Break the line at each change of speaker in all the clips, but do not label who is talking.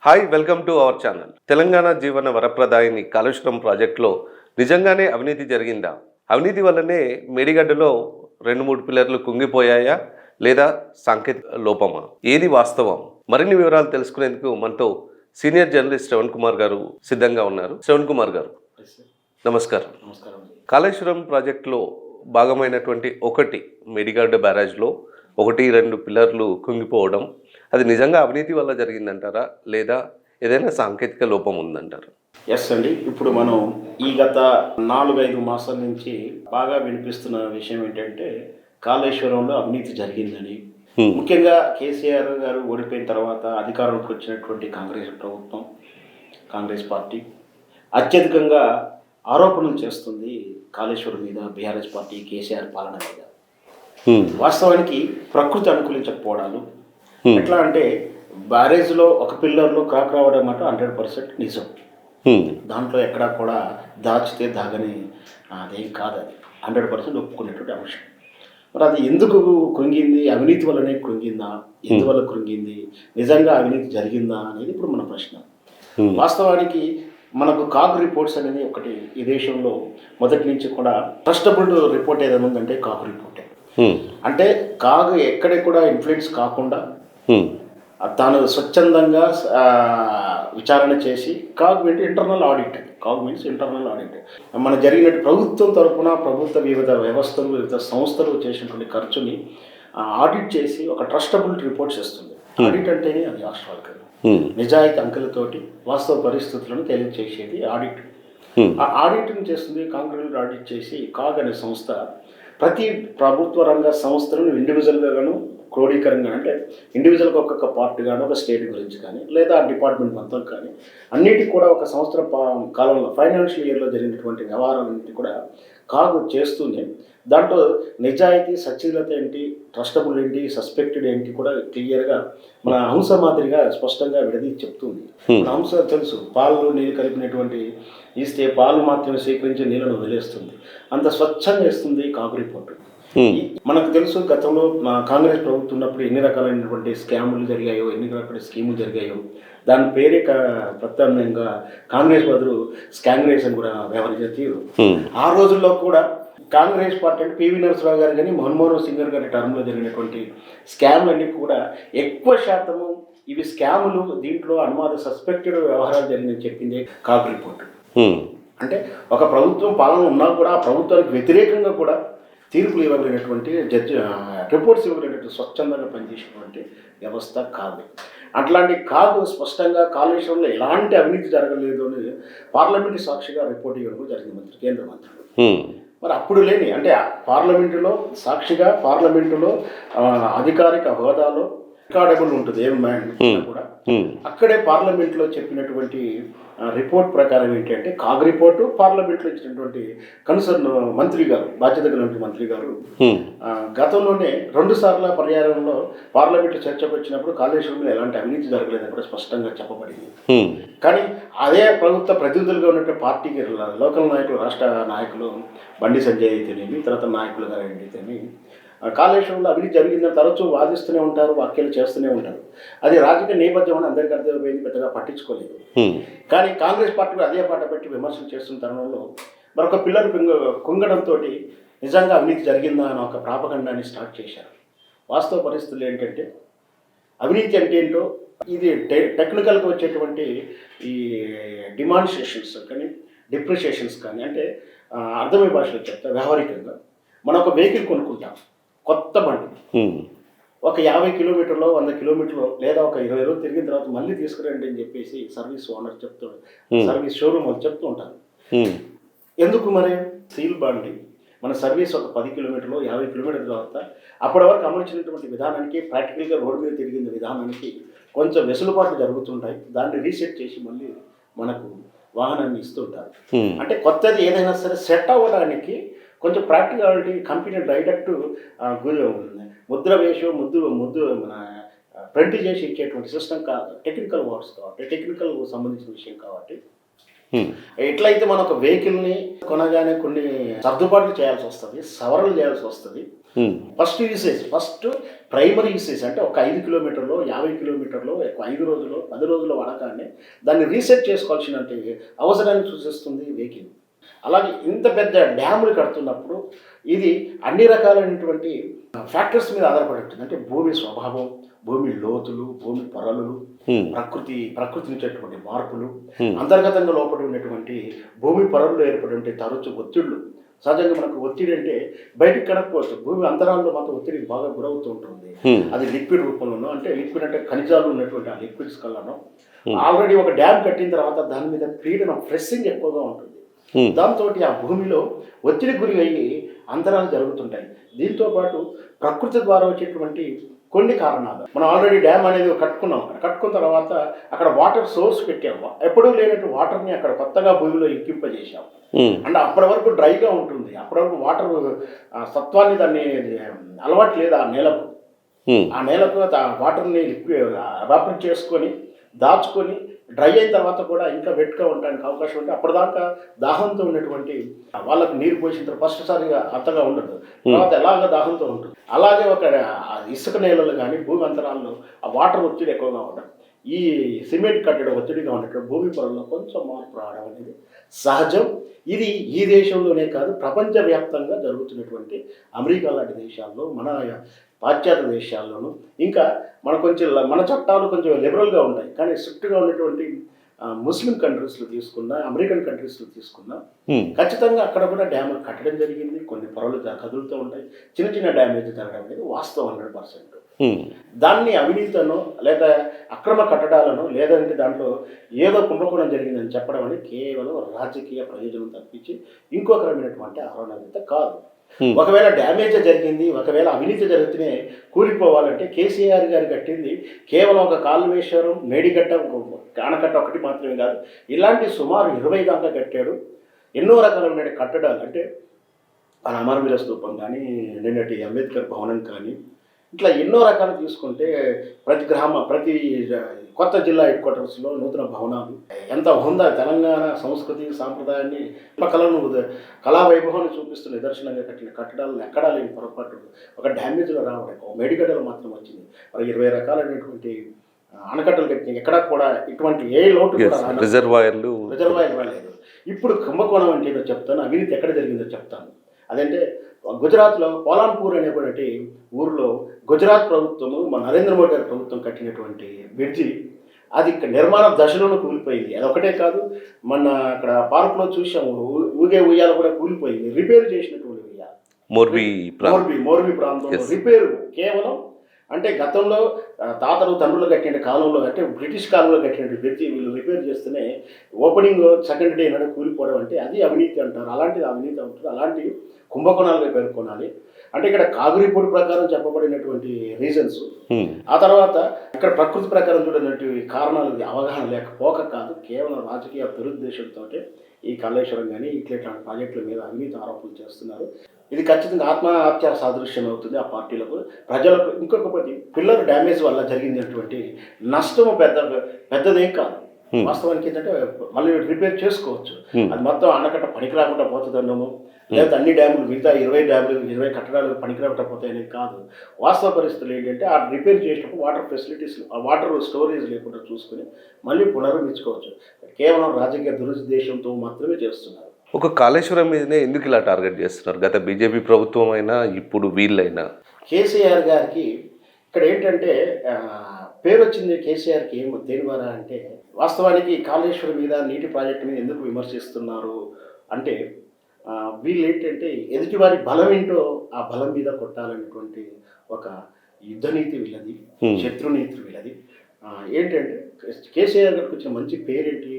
Hi, welcome to our channel. Telangana జీవన వరప్రదాయిని కాళేశ్వరం ప్రాజెక్టులో నిజంగానే అవినీతి జరిగిందా? అవినీతి వల్లనే మేడిగడ్డలో 2-3 పిల్లర్లు కుంగిపోయాయా లేదా సాంకేతిక లోపమా? ఏది వాస్తవం? మరిన్ని వివరాలు తెలుసుకునేందుకు మనతో సీనియర్ జర్నలిస్ట్ శ్రవణ్ కుమార్ గారు సిద్ధంగా ఉన్నారు. శ్రవణ్ కుమార్ గారు, నమస్కారం. కాళేశ్వరం ప్రాజెక్టులో భాగమైనటువంటి మేడిగడ్డ బ్యారేజ్లో 1-2 పిల్లర్లు కుంగిపోవడం అది నిజంగా అవినీతి వల్ల జరిగిందంటారా లేదా ఏదైనా సాంకేతిక లోపం ఉందంటారా?
ఎస్ అండి. ఇప్పుడు మనం ఈ గత 4-5 మాసాల నుంచి బాగా వినిపిస్తున్న విషయం ఏంటంటే కాళేశ్వరంలో అవినీతి జరిగిందని. ముఖ్యంగా కేసీఆర్ గారు ఓడిపోయిన తర్వాత అధికారంలోకి వచ్చినటువంటి కాంగ్రెస్ ప్రభుత్వం, కాంగ్రెస్ పార్టీ అత్యధికంగా ఆరోపణలు చేస్తుంది కాళేశ్వరం మీద, బీఆర్ఎస్ పార్టీ కేసీఆర్ పాలన మీద. వాస్తవానికి ప్రకృతి అనుకూలించకపోవడాలు ఎట్లా అంటే బ్యారేజ్లో ఒక పిల్లర్లో క్రాక్ రావడం మాట 100% నిజం. దాంట్లో ఎక్కడా కూడా దాచితే దాగని అదేం కాదు, అది 100% ఒప్పుకునేటువంటి అంశం. మరి అది ఎందుకు కృంగింది? అవినీతి వల్లనే కృంగిందా? ఎందువల్ల కృంగింది? నిజంగా అవినీతి జరిగిందా అనేది ఇప్పుడు మన ప్రశ్న. వాస్తవానికి మనకు కాగ్ రిపోర్ట్స్ అనేది ఒకటి ఈ దేశంలో మొదటి నుంచి కూడా ట్రస్టబుల్ రిపోర్ట్ ఏదైనా ఉందంటే కాగ్ రిపోర్టే. అంటే కాగ్ ఎక్కడ కూడా ఇన్ఫ్లుయెన్స్ కాకుండా తాను స్వచ్ఛందంగా విచారణ చేసి CAG means internal audit. CAG means internal audit. మన జరిగినట్టు ప్రభుత్వం తరఫున ప్రభుత్వ వివిధ వ్యవస్థలు, వివిధ సంస్థలు చేసినటువంటి ఖర్చుని ఆడిట్ చేసి ఒక ట్రస్టబుల్ రిపోర్ట్స్ ఇస్తుంది. ఆడిట్ అంటేనే అది రాష్ట్రాలకు నిజాయితీ అంకెలతోటి వాస్తవ పరిస్థితులను తెలియజేసేది ఆడిట్. ఆ ఆడిట్ని చేస్తుంది, కాంక్రీట్ ఆడిట్ చేసి కాగ్ అనే సంస్థ ప్రతి ప్రభుత్వ రంగ సంస్థలను ఇండివిజువల్గా గాను క్రోడీకరంగా, అంటే ఇండివిజువల్గా ఒక్కొక్క పార్ట్ కానీ ఒక స్టేట్ గురించి కానీ లేదా డిపార్ట్మెంట్ మొత్తం కానీ అన్నిటికీ కూడా ఒక సంవత్సర కాలంలో ఫైనాన్షియల్ ఇయర్లో జరిగినటువంటి వ్యవహారాలన్నింటి కూడా కాగు చేస్తూనే దాంట్లో నిజాయితీ, సచ్చీలత ఏంటి, ట్రస్టబుల్ ఏంటి, సస్పెక్టెడ్ ఏంటి కూడా క్లియర్గా మన హంస మాదిరిగా స్పష్టంగా విడదీసి చెప్తుంది. మన హంస తెలుసు, పాలు నీళ్ళు కలిపినటువంటి ఇస్తే పాలు మాత్రమే సేకరించి నీళ్ళను వదిలేస్తుంది. అంత స్వచ్ఛంగా ఇస్తుంది కాగు రిపోర్టు. మనకు తెలుసు గతంలో కాంగ్రెస్ ప్రభుత్వం ఉన్నప్పుడు ఎన్ని రకాలైనటువంటి స్కాములు జరిగాయో, ఎన్ని రకాల స్కీములు జరిగాయో. దాని పేరే ప్రత్యామ్నాయంగా కాంగ్రెస్ బదులు స్కాంగ్రెస్ అని కూడా వ్యవహరించే తీరు. ఆ రోజుల్లో కూడా కాంగ్రెస్ పార్టీ అంటే పివి నరసింహరావు గారు కానీ మన్మోహన్ సింగ్ గారి టర్మ్లో జరిగినటువంటి స్కామ్లన్నీ కూడా ఎక్కువ శాతము ఇవి స్కాములు, దీంట్లో అనుమాన సస్పెక్టెడ్ వ్యవహారాలు జరిగిందని చెప్పింది కాగ్ రిపోర్ట్. అంటే ఒక ప్రభుత్వం పాలన ఉన్నా కూడా ఆ ప్రభుత్వానికి వ్యతిరేకంగా కూడా తీర్పులు ఇవ్వగలిగినటువంటి రిపోర్ట్స్ ఇవ్వగలిగినటువంటి స్వచ్ఛందంగా పనిచేసినటువంటి వ్యవస్థ కాదు. అట్లాంటి కాదు స్పష్టంగా కాళేశ్వరంలో ఎలాంటి అవినీతి జరగలేదు అని పార్లమెంటు సాక్షిగా రిపోర్ట్ ఇవ్వడం జరిగింది కేంద్ర మంత్రులు. మరి అప్పుడు లేని, అంటే పార్లమెంటులో సాక్షిగా, పార్లమెంటులో అధికారిక హోదాలో రికార్డబుల్ ఉంటుంది ఏం కూడా. అక్కడే పార్లమెంట్లో చెప్పినటువంటి రిపోర్ట్ ప్రకారం ఏంటంటే కాగ్ రిపోర్టు, పార్లమెంట్లో ఇచ్చినటువంటి కన్సర్న్ మంత్రి గారు, బాధ్యత కలిగిన మంత్రి గారు గతంలోనే 2 సార్ల పర్యాయంలో పార్లమెంట్లో చర్చకు వచ్చినప్పుడు కాళేశ్వరంలో ఎలాంటి అవినీతి జరగలేదని కూడా స్పష్టంగా చెప్పబడింది. కానీ అదే ప్రభుత్వ ప్రతినిధులుగా ఉన్నటువంటి పార్టీకి లోకల్ నాయకులు, రాష్ట్ర నాయకులు బండి సంజయ్ అయితేనేమి, తర్వాత నాయకులు గారు అయితేనేమి కాళేశ్వరంలో అవినీతి జరిగిందని తరచూ వాదిస్తూనే ఉంటారు, వ్యాఖ్యలు చేస్తూనే ఉంటారు. అది రాజకీయ నేపథ్యం అని అందరికీ అర్థమైపోయింది, పెద్దగా పట్టించుకోలేదు. కానీ కాంగ్రెస్ పార్టీలు అదే పాట పెట్టి విమర్శలు చేస్తున్న తరుణంలో మరొక పిల్లర్ కుంగడంతో నిజంగా అవినీతి జరిగిందా అని ఒక ప్రాపగండాన్ని స్టార్ట్ చేశారు. వాస్తవ పరిస్థితులు ఏంటంటే అవినీతి అంటే ఏంటో ఇది టెక్నికల్గా వచ్చేటువంటి ఈ డిమాన్స్ట్రేషన్స్ కానీ డిప్రిషియేషన్స్ కానీ, అంటే అర్థమయ్యే భాషలో చెప్తా వ్యవహారికంగా మనం ఒక వెహికల్ కొనుక్కుంటాం, కొత్త బండి, ఒక 50 కిలోమీటర్లో 100 కిలోమీటర్లో లేదా ఒక 20 రోజులు తిరిగిన తర్వాత మళ్ళీ తీసుకురండి అని చెప్పేసి సర్వీస్ ఓనర్ సర్వీస్ షోరూమ్ వాళ్ళు చెప్తూ ఉంటారు. ఎందుకు మరి స్టీల్ బండి మన సర్వీస్ ఒక 10 కిలోమీటర్లు 50 కిలోమీటర్ల తర్వాత అప్పటి వరకు అమర్చినటువంటి విధానానికి, ప్రాక్టికల్గా రోడ్డు మీద తిరిగిన విధానానికి కొంచెం వెసులుబాట్లు జరుగుతుంటాయి. దాన్ని రీసెట్ చేసి మళ్ళీ మనకు వాహనాన్ని ఇస్తుంటారు. అంటే కొత్తది ఏదైనా సరే సెట్ అవ్వడానికి కొంచెం ప్రాక్టికాలిటీ, కంప్యూటర్ డైరెక్ట్ ముద్ర వేసి ముద్దు మన ప్రింట్ చేసి ఇచ్చేటువంటి సిస్టమ్ కాదు, టెక్నికల్ వర్క్స్ కాబట్టి, టెక్నికల్ సంబంధించిన విషయం కాబట్టి ఎట్లయితే మన ఒక వెహికల్ని కొనగానే కొన్ని సర్దుబాట్లు చేయాల్సి వస్తుంది, సవరణలు చేయాల్సి వస్తుంది. First usage, first primary usage అంటే ఒక 5 కిలోమీటర్లో 50 కిలోమీటర్లో 5 రోజుల్లో 10 రోజుల వాడకాన్ని దాన్ని రీసెట్ చేసుకోవాల్సిన అవసరాన్ని సూచిస్తుంది వెహికల్. అలాగే ఇంత పెద్ద డ్యాములు కడుతున్నప్పుడు ఇది అన్ని రకాలైనటువంటి ఫ్యాక్టర్స్ మీద ఆధారపడి ఉంటుంది. అంటే భూమి స్వభావం, భూమి లోతులు, భూమి పొరలు, ప్రకృతి నుంచేటువంటి మార్పులు, అంతర్గతంగా లోపడి ఉన్నటువంటి భూమి పొరల్లో ఏర్పడి తరచు ఒత్తిళ్లు. సహజంగా మనకు ఒత్తిడి అంటే బయటికి కనకపోవచ్చు, భూమి అంతరాల్లో మాత్రం ఒత్తిడికి బాగా గురవుతూ ఉంటుంది. అది లిక్విడ్ రూపంలోనో, అంటే లిక్విడ్ అంటే ఖనిజాలు ఉన్నటువంటి ఆ లిక్విడ్స్ కల్లానో, ఆల్రెడీ ఒక డ్యామ్ కట్టిన తర్వాత దాని మీద పీడనం ప్రెస్సింగ్ ఎక్కువగా ఉంటుంది. దాంతో ఆ భూమిలో ఒత్తిడి గురి అయ్యి అంతరాలు జరుగుతుంటాయి. దీంతో పాటు ప్రకృతి ద్వారా వచ్చేటువంటి కొన్ని కారణాలు, మనం ఆల్రెడీ డ్యామ్ అనేది కట్టుకున్నాం. కట్టుకున్న తర్వాత అక్కడ వాటర్ సోర్స్ పెట్టాము, ఎప్పుడూ లేనట్టు వాటర్ని అక్కడ కొత్తగా భూమిలో ఎక్కింపజేసాం. అంటే అప్పటి వరకు డ్రైగా ఉంటుంది, అప్పటి వరకు వాటర్ సత్వాన్ని దాన్ని అలవాటు లేదు ఆ నేలకు. ఆ నేలకు వాటర్ని ఎవాపరేట్ చేసుకొని దాచుకొని డ్రై అయిన తర్వాత కూడా ఇంకా వెట్గా ఉండడానికి అవకాశం ఉంటుంది. అప్పటిదాకా దాహంతో ఉన్నటువంటి వాళ్ళకు నీరు పోసిన తర్వాత ఫస్ట్ సారిగా అంతగా ఉండదు, తర్వాత ఎలాగ దాహంతో ఉంటుంది. అలాగే ఒక ఇసుక నేలలు కానీ భూమి అంతరాల్లో ఆ వాటర్ ఒత్తిడి ఎక్కువగా ఉండడం, ఈ సిమెంట్ కట్టడం ఒత్తిడిగా ఉండటం, భూమి పొరల్లో కొంచెం మార్పు రావడం అనేది సహజం. ఇది ఈ దేశంలోనే కాదు, ప్రపంచవ్యాప్తంగా జరుగుతున్నటువంటి అమెరికా లాంటి దేశాల్లో, మన పాశ్చాత్య దేశాల్లోనూ, ఇంకా మన చట్టాలు కొంచెం లిబరల్గా ఉంటాయి. కానీ స్ట్రిక్ట్గా ఉన్నటువంటి ముస్లిం కంట్రీస్లో తీసుకున్నా, అమెరికన్ కంట్రీస్లో తీసుకున్నా ఖచ్చితంగా అక్కడ కూడా డ్యాములు కట్టడం జరిగింది. కొన్ని పొరలు కదులుతూ ఉంటాయి, చిన్న చిన్న డ్యామేజ్ జరగడం అనేది వాస్తవం 100%. దాన్ని అవినీతను లేదా అక్రమ కట్టడాలను లేదంటే దాంట్లో ఏదో కుంభకోణం జరిగిందని చెప్పడం అనేది కేవలం రాజకీయ ప్రయోజనం తప్పించి ఇంకొక రకమైనటువంటి ఆరోగ్యత కాదు. ఒకవేళ డ్యామేజ్ జరిగింది, ఒకవేళ అవినీతి జరిగితేనే కూలిపోవాలంటే కేసీఆర్ గారు కట్టింది కేవలం ఒక కాళేశ్వరం, మేడిగడ్డ, ఆనకట్ట ఒకటి మాత్రమే కాదు, ఇలాంటి సుమారు 20 దాకా కట్టాడు. ఎన్నో రకాలైన కట్టడాలు, అంటే మన అమరవీర స్తూపం కానీ, నిన్నటి అంబేద్కర్ భవనం కానీ, ఇట్లా ఎన్నో రకాలు తీసుకుంటే ప్రతి కొత్త జిల్లా హెడ్ క్వార్టర్స్లో నూతన భవనాలు, ఎంత హుందా తెలంగాణ సంస్కృతి సాంప్రదాయాన్ని, కళా వైభవాన్ని చూపిస్తున్న నిదర్శనంగా కట్టిన కట్టడాలను ఎక్కడా లేని పొరపాటు ఒక డ్యామేజ్లో రావడం, ఒక మేడిగడ్డలో మాత్రం వచ్చింది. మరి 20 రకాలైనటువంటి ఆనకట్టలు కట్టిన ఎక్కడా కూడా ఇటువంటి ఏ లోటు రిజర్వాయర్లు రాలేదు. ఇప్పుడు కుంభకోణం అంటే ఏదో చెప్తాను, అవినీతి ఎక్కడ జరిగిందో చెప్తాను. అదంటే గుజరాత్లో పోలాన్పూర్ అనేటువంటి ఊరిలో గుజరాత్ ప్రభుత్వము, మన నరేంద్ర మోడీ గారి ప్రభుత్వం కట్టినటువంటి బ్రిడ్జి అది నిర్మాణ దశలోనూ కూలిపోయింది. అదొకటే కాదు, మన అక్కడ పార్క్లో చూసాము, ఊగే ఉయ్యాల కూడా కూలిపోయింది. రిపేర్ చేసినటువంటి ఉయ్యాల మోర్బీ ప్రాంతంలో రిపేరు కేవలం, అంటే గతంలో తాతలు తండ్రులు కట్టిన కాలంలో, అంటే బ్రిటిష్ కాలంలో కట్టినట్టు బ్రిడ్జి వీళ్ళు రిపేర్ చేస్తేనే ఓపెనింగ్ సెకండ్ డే నాడు కూలిపోవడం, అంటే అది అవినీతి అంటారు. అలాంటిది అవినీతి అంటారు, అలాంటి కుంభకోణాలుగా పేర్కొనాలి. అంటే ఇక్కడ కాగురిపూడి ప్రకారం చెప్పబడినటువంటి రీజన్స్, ఆ తర్వాత ఇక్కడ ప్రకృతి ప్రకారం చూడనటువంటి కారణాలు అవగాహన లేకపోక కాదు, కేవలం రాజకీయ దురుద్దేశంతో ఈ కాళేశ్వరం కానీ ఇట్లాంటి ప్రాజెక్టుల మీద అవినీతి ఆరోపణలు చేస్తున్నారు. ఇది ఖచ్చితంగా ఆత్మహత్య సాదృశ్యం అవుతుంది ఆ పార్టీలకు, ప్రజలకు. ఇంకొకటి, పిల్లర్ డ్యామేజ్ వల్ల జరిగినటువంటి నష్టము పెద్దదేం కాదు. వాస్తవానికి ఏంటంటే మళ్ళీ రిపేర్ చేసుకోవచ్చు, అది మొత్తం ఆనకట్ట పనికి రాకుండా పోతుందన్నమో, లేకపోతే అన్ని డ్యాములు మిగతా 20 డ్యాములు 20 కట్టడాలు పనికి రాకుండా పోతాయనేది కాదు. వాస్తవ పరిస్థితులు ఏంటంటే ఆ రిపేర్ చేసినప్పుడు వాటర్ ఫెసిలిటీస్, ఆ వాటర్ స్టోరేజ్ లేకుండా చూసుకుని మళ్ళీ పునరుద్ధరించుకోవచ్చు. కేవలం రాజకీయ దురుద్దేశంతో మాత్రమే చేస్తున్నారు.
ఒక కాళేశ్వరం మీదనే ఎందుకు ఇలా టార్గెట్ చేస్తున్నారు? గత బీజేపీ ప్రభుత్వం అయినా ఇప్పుడు వీళ్ళైనా.
కేసీఆర్ గారికి ఇక్కడ ఏంటంటే పేరు వచ్చింది కేసీఆర్కి దేని ద్వారా అంటే, వాస్తవానికి కాళేశ్వరం మీద నీటి ప్రాజెక్టు మీద ఎందుకు విమర్శిస్తున్నారు అంటే, వీళ్ళు ఏంటంటే ఎదుటివారి బలం ఏంటో ఆ బలం మీద కొట్టాలనేటువంటి ఒక యుద్ధనీతి వీళ్ళది, శత్రునీతి వీళ్ళది. ఏంటంటే కేసీఆర్ గారికి వచ్చిన మంచి పేరేంటి,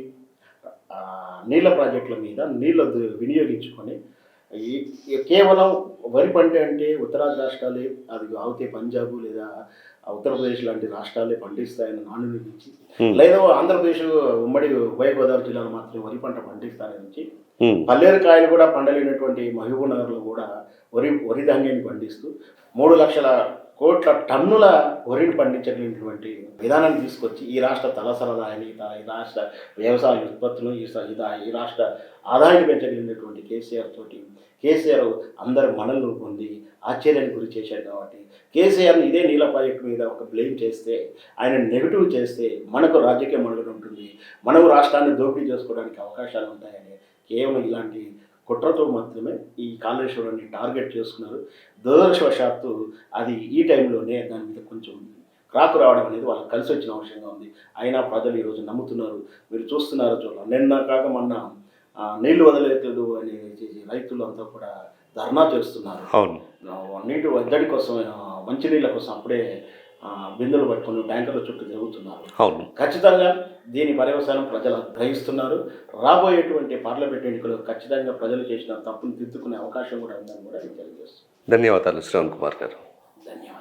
నీళ్ళ ప్రాజెక్టుల మీద నీళ్ళు వినియోగించుకొని కేవలం వరి పంట అంటే ఉత్తరాది రాష్ట్రాలే, అది అవుతే పంజాబ్ లేదా ఉత్తరప్రదేశ్ లాంటి రాష్ట్రాలే పండిస్తాయని నానుడి నుంచి, లేదా ఆంధ్రప్రదేశ్ ఉమ్మడి ఉభయ గోదావరి జిల్లాలో మాత్రమే వరి పంట పండిస్తారని నుంచి, పల్లేరుకాయలు కూడా పండలేనటువంటి మహబూబ్నగర్లో కూడా వరి ధాన్యాన్ని పండిస్తూ 3 లక్షల కోట్ల టన్నుల వరిని పండించగలిగినటువంటి విధానాన్ని తీసుకొచ్చి ఈ రాష్ట్ర తలసరదాయాన్ని ఈ రాష్ట్ర వ్యవసాయ ఉత్పత్తులు ఈ రాష్ట్ర ఆదాయాన్ని పెంచగలిగినటువంటి కేసీఆర్ అందరి మనల్ని పొంది ఆశ్చర్యానికి గురి చేశాడు. కాబట్టి కేసీఆర్ని ఇదే నీళ్ళ ప్రాజెక్టు మీద ఒక బ్లేమ్ చేస్తే, ఆయన నెగిటివ్ చేస్తే మనకు రాజకీయ మనుగడ ఉంటుంది, మనము రాష్ట్రాన్ని దోపిడీ చేసుకోవడానికి అవకాశాలు ఉంటాయని కేవలం ఇలాంటి కుట్రతో మాత్రమే ఈ కాళేశ్వరాన్ని టార్గెట్ చేసుకున్నారు. దురదృష్టవశాత్తు అది ఈ టైంలోనే దాని మీద కొంచెం క్రాకు రావడం అనేది వాళ్ళకి కలిసి వచ్చిన అంశంగా ఉంది. అయినా ప్రజలు ఈరోజు నమ్ముతున్నారు. మీరు చూస్తున్నారు నిన్న కాక మొన్న నీళ్లు వదలలేదు అని రైతులు అంతా కూడా ధర్నా చేస్తున్నారు.
అవును,
నీటి వద్దడి కోసం, మంచినీళ్ళ కోసం అప్పుడే బిందెలు పట్టుకుని ట్యాంకర్ల చుట్టూ తిరుగుతున్నారు.
అవును.
ఖచ్చితంగా దీని పర్యవసానం ప్రజలు గ్రహిస్తున్నారు. రాబోయేటువంటి పార్లమెంట్ ఎన్నికలు ఖచ్చితంగా ప్రజలు చేసిన తప్పును దిద్దుకునే అవకాశం కూడా ఉందని కూడా నేను తెలియజేస్తున్నాను.
ధన్యవాదాలు శ్రవణ్ కుమార్ గారు.
ధన్యవాదాలు.